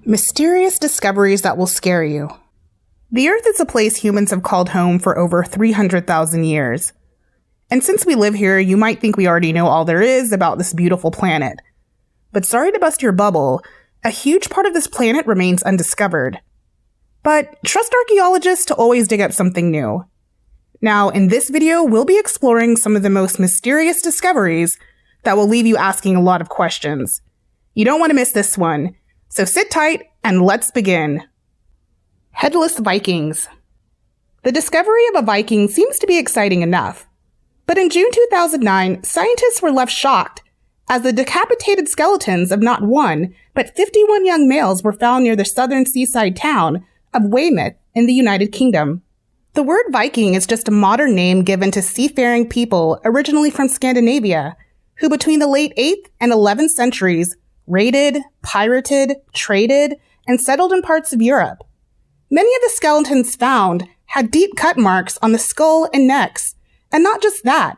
Mysterious discoveries that will scare you. The Earth is a place humans have called home for over 300,000 years. And since we live here, you might think we already know all there is about this beautiful planet. But sorry to bust your bubble, a huge part of this planet remains undiscovered. But trust archaeologists to always dig up something new. Now, in this video, we'll be exploring some of the most mysterious discoveries that will leave you asking a lot of questions. You don't want to miss this one. So sit tight and let's begin. Headless Vikings. The discovery of a Viking seems to be exciting enough. But in June 2009, scientists were left shocked as the decapitated skeletons of not one, but 51 young males were found near the southern seaside town of Weymouth in the United Kingdom. The word Viking is just a modern name given to seafaring people originally from Scandinavia, who between the late 8th and 11th centuries raided, pirated, traded, and settled in parts of Europe. Many of the skeletons found had deep cut marks on the skull and necks. And not just that,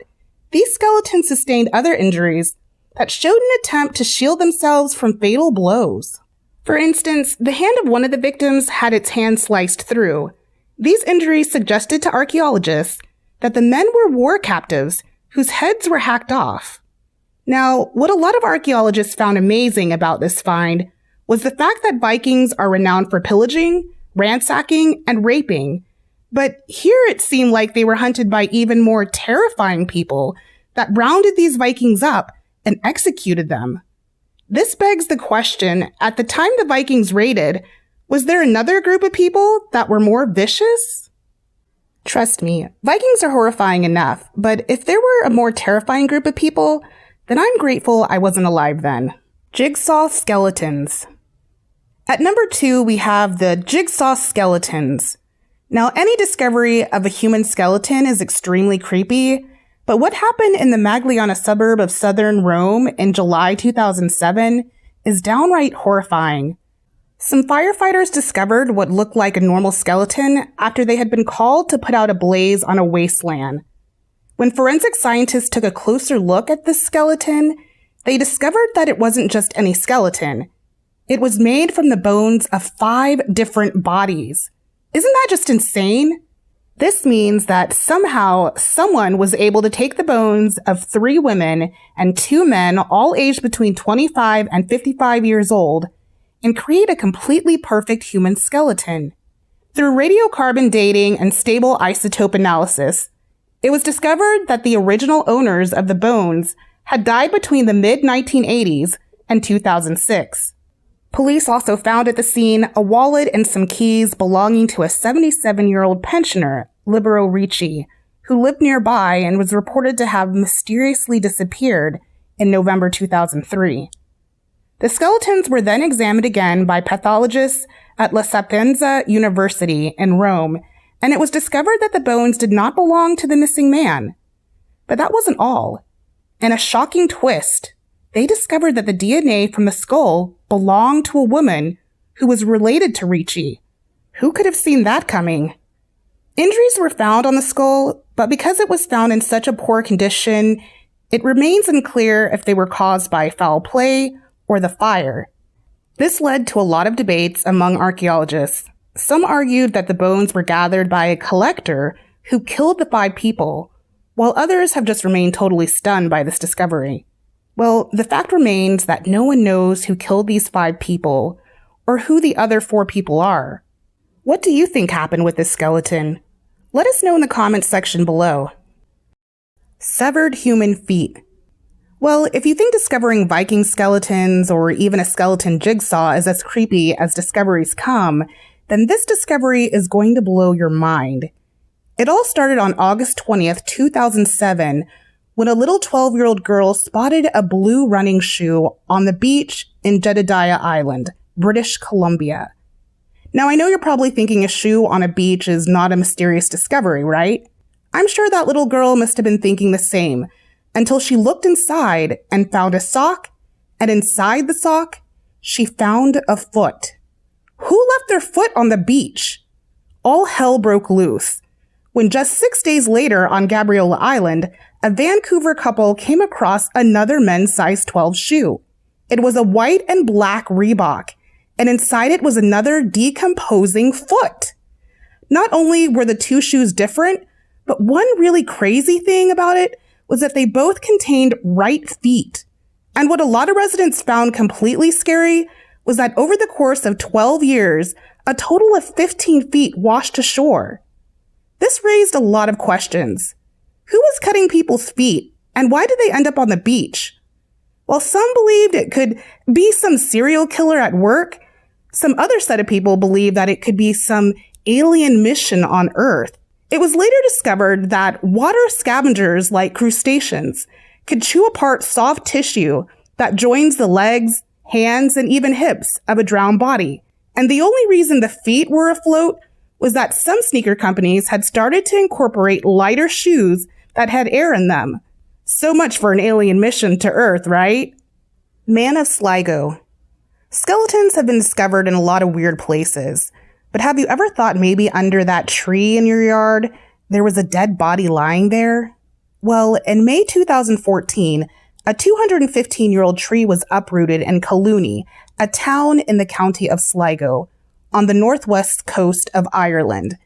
these skeletons sustained other injuries that showed an attempt to shield themselves from fatal blows. For instance, the hand of one of the victims had its hand sliced through. These injuries suggested to archaeologists that the men were war captives whose heads were hacked off. Now, what a lot of archaeologists found amazing about this find was the fact that Vikings are renowned for pillaging, ransacking, and raping. But here it seemed like they were hunted by even more terrifying people that rounded these Vikings up and executed them. This begs the question, at the time the Vikings raided, was there another group of people that were more vicious? Trust me, Vikings are horrifying enough, but if there were a more terrifying group of people, then I'm grateful I wasn't alive then. Jigsaw skeletons. At number 2, we have the jigsaw skeletons. Now, any discovery of a human skeleton is extremely creepy, but what happened in the Magliana suburb of southern Rome in July 2007 is downright horrifying. Some firefighters discovered what looked like a normal skeleton after they had been called to put out a blaze on a wasteland. When forensic scientists took a closer look at this skeleton, they discovered that it wasn't just any skeleton. It was made from the bones of 5 different bodies. Isn't that just insane? This means that somehow someone was able to take the bones of 3 women and 2 men, all aged between 25 and 55 years old, and create a completely perfect human skeleton. Through radiocarbon dating and stable isotope analysis, it was discovered that the original owners of the bones had died between the mid-1980s and 2006. Police also found at the scene a wallet and some keys belonging to a 77-year-old pensioner, Libero Ricci, who lived nearby and was reported to have mysteriously disappeared in November 2003. The skeletons were then examined again by pathologists at La Sapienza University in Rome, and it was discovered that the bones did not belong to the missing man. But that wasn't all. In a shocking twist, they discovered that the DNA from the skull belonged to a woman who was related to Ricci. Who could have seen that coming? Injuries were found on the skull, but because it was found in such a poor condition, it remains unclear if they were caused by foul play or the fire. This led to a lot of debates among archaeologists. Some argued that the bones were gathered by a collector who killed the 5 people, while others have just remained totally stunned by this discovery. Well, the fact remains that no one knows who killed these 5 people, or who the other 4 people are. What do you think happened with this skeleton? Let us know in the comments section below. Severed human feet. Well, if you think discovering Viking skeletons or even a skeleton jigsaw is as creepy as discoveries come, then this discovery is going to blow your mind. It all started on August 20th, 2007, when a little 12-year-old girl spotted a blue running shoe on the beach in Jedediah Island, British Columbia. Now, I know you're probably thinking a shoe on a beach is not a mysterious discovery, right? I'm sure that little girl must have been thinking the same, until she looked inside and found a sock, and inside the sock, she found a foot. Who left their foot on the beach? All hell broke loose. when just 6 days later on Gabriola Island, a Vancouver couple came across another men's size 12 shoe. It was a white and black Reebok, and inside it was another decomposing foot. Not only were the two shoes different, but one really crazy thing about it was that they both contained right feet. And what a lot of residents found completely scary was that over the course of 12 years, a total of 15 feet washed ashore. This raised a lot of questions. Who was cutting people's feet, and why did they end up on the beach? While some believed it could be some serial killer at work, some other set of people believed that it could be some alien mission on Earth. It was later discovered that water scavengers like crustaceans could chew apart soft tissue that joins the legs, hands, and even hips of a drowned body. And the only reason the feet were afloat was that some sneaker companies had started to incorporate lighter shoes that had air in them. So much for an alien mission to Earth, right? Man of Sligo. Skeletons have been discovered in a lot of weird places, but have you ever thought maybe under that tree in your yard, there was a dead body lying there? Well, in May 2014, a 215-year-old tree was uprooted in Collooney, a town in the county of Sligo, on the northwest coast of Ireland.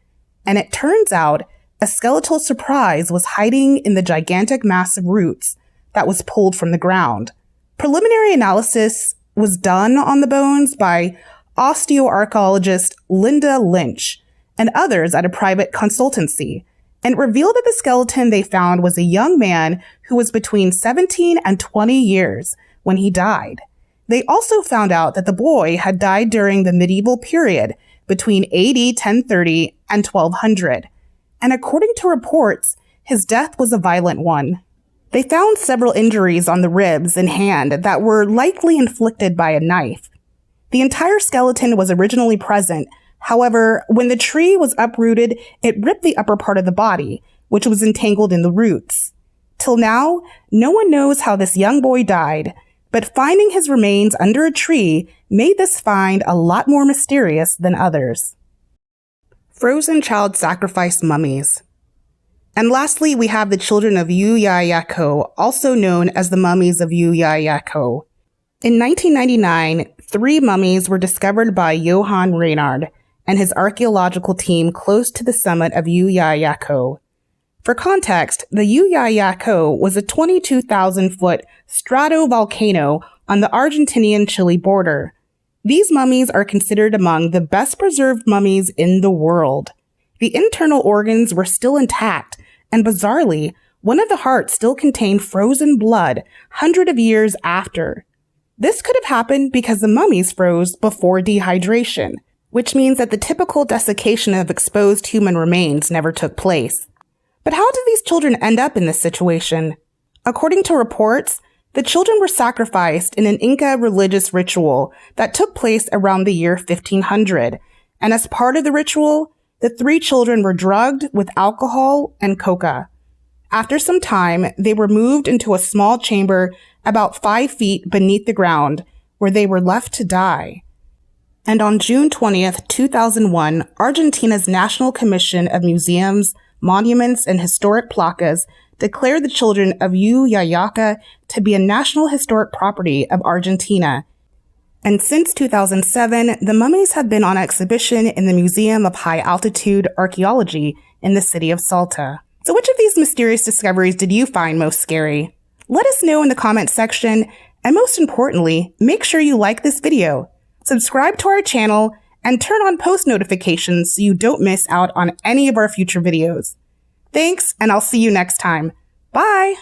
And it turns out a skeletal surprise was hiding in the gigantic mass of roots that was pulled from the ground. Preliminary analysis was done on the bones by osteoarchaeologist Linda Lynch and others at a private consultancy, and revealed that the skeleton they found was a young man who was between 17 and 20 years when he died. They also found out that the boy had died during the medieval period between AD 1030 and 1200, and according to reports, his death was a violent one. They found several injuries on the ribs and hand that were likely inflicted by a knife. The entire skeleton was originally present. However, when the tree was uprooted, it ripped the upper part of the body, which was entangled in the roots. Till now, no one knows how this young boy died, but finding his remains under a tree made this find a lot more mysterious than others. Frozen child sacrifice mummies. And lastly, we have the children of Yu-Ya-Ya-Ko, also known as the mummies of Yu-Ya-Ya-Ko. In 1999, 3 mummies were discovered by Johan Reynard and his archaeological team close to the summit of Yu-Ya-Ya-Ko. For context, the Yu-Ya-Ya-Ko was a 22,000-foot stratovolcano on the Argentinian-Chile border. These mummies are considered among the best-preserved mummies in the world. The internal organs were still intact, and bizarrely, one of the hearts still contained frozen blood hundreds of years after. This could have happened because the mummies froze before dehydration, which means that the typical desiccation of exposed human remains never took place. But how did these children end up in this situation? According to reports, the children were sacrificed in an Inca religious ritual that took place around the year 1500, and as part of the ritual, the 3 children were drugged with alcohol and coca. After some time, they were moved into a small chamber about 5 feet beneath the ground, where they were left to die. And on June 20th, 2001, Argentina's National Commission of Museums, Monuments, and Historic Placas declared the children of Yu-Ya-Ya-Ko to be a National Historic Property of Argentina. And since 2007, the mummies have been on exhibition in the Museum of High Altitude Archaeology in the city of Salta. So which of these mysterious discoveries did you find most scary? Let us know in the comments section, and most importantly, make sure you like this video, subscribe to our channel, and turn on post notifications so you don't miss out on any of our future videos. Thanks, and I'll see you next time. Bye!